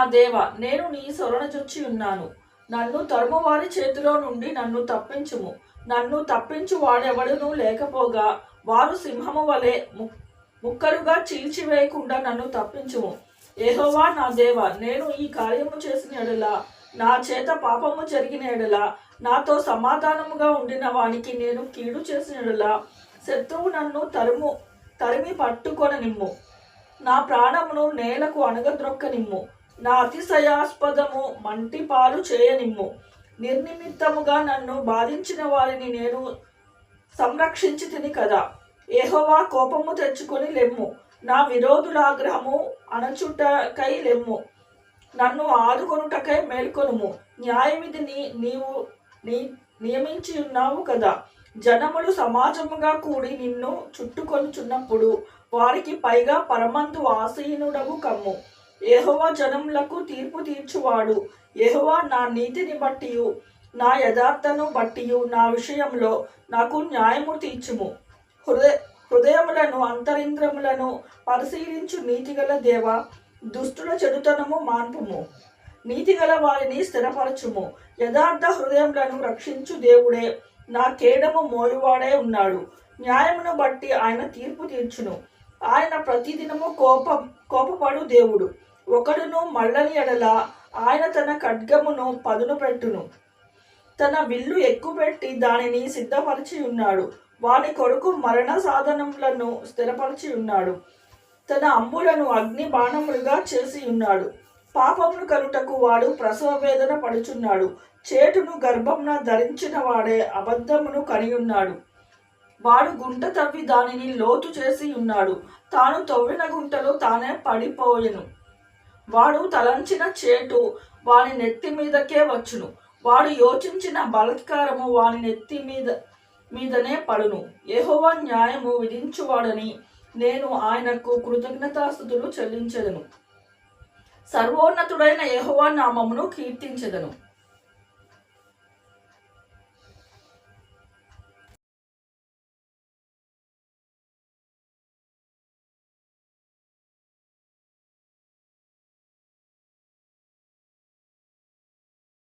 దేవ, నేను నీ శరణుజొచ్చి ఉన్నాను. నన్ను తరుమువారి చేతిలో నుండి నన్ను తప్పించుము. నన్ను తప్పించు వాడెవడునూ లేకపోగా వారు సింహము వలె ముక్కలుగా చీల్చివేయకుండా నన్ను తప్పించుము. యెహోవా నా దేవ, నేను ఈ కార్యము చేసిన ఎడల, నా చేత పాపము జరిగిన ఎడల, నాతో సమాధానముగా ఉండిన వానికి నేను కీడు చేసిన ఎడల, శత్రువు నన్ను తరిమి పట్టుకొననిమ్ము. నా ప్రాణమును నేలకు అణగద్రొక్కనిమ్ము. నా అతిశయాస్పదము మంటి పాలు చేయనిమ్ము. నిర్నిమిత్తముగా నన్ను బాధించిన వారిని నేను సంరక్షించి తిని కదా. యెహోవా, కోపము తెచ్చుకొని లెమ్ము. నా విరోధుల ఆగ్రహము అణచుటకై లెమ్ము. నన్ను ఆదుకొనుటకై మేల్కొనుము. న్యాయవిధిని నీవు నియమించి ఉన్నావు కదా. జనములు సమాజముగా కూడి నిన్ను చుట్టుకొనుచున్నప్పుడు వారికి పైగా పరమందు ఆసీనుడవు కమ్ము. యెహోవా జనములకు తీర్పు తీర్చువాడు. యెహోవా, నా నీతిని బట్టియు నా యథార్థను బట్టియు నా విషయంలో నాకు న్యాయము తీర్చుము. హృదయములను అంతరింద్రములను పరిశీలించు నీతిగల దేవ, దుష్టుల చెడుతనము మాన్పుము. నీతిగల వారిని స్థిరపరచుము. యథార్థ హృదయములను రక్షించు దేవుడే నా కేడము మోయువాడే ఉన్నాడు. న్యాయమును బట్టి ఆయన తీర్పు తీర్చును. ఆయన ప్రతిదినము కోపపడు దేవుడు. ఒకడును మళ్ళని ఎడల ఆయన తన ఖడ్గమును పదును పెట్టును. తన విల్లు ఎక్కుపెట్టి దానిని సిద్ధపరిచి ఉన్నాడు. వాని కొడుకు మరణ సాధనములను స్థిరపరిచి ఉన్నాడు. తన అంబులను అగ్ని బాణములుగా చేసి ఉన్నాడు. పాపమును కనుటకు వాడు ప్రసవ వేదన పడుచున్నాడు. చేటును గర్భమున ధరించిన వాడే అబద్ధమును కనియున్నాడు. వాడు గుంట తవ్వి దానిని లోతు చేసి ఉన్నాడు. తాను తవ్విన గుంటలో తానే పడిపోయెను. వాడు తలంచిన చేటు వాని నెత్తి మీదకే వచ్చును. వాడు యోచించిన బలాత్కారము వాని నెత్తి మీదనే పడును. యెహోవా న్యాయము విధించువాడని నేను ఆయనకు కృతజ్ఞతాస్తుతులు చెల్లించెదను. సర్వోన్నతుడైన యెహోవా నామమును కీర్తించెదను.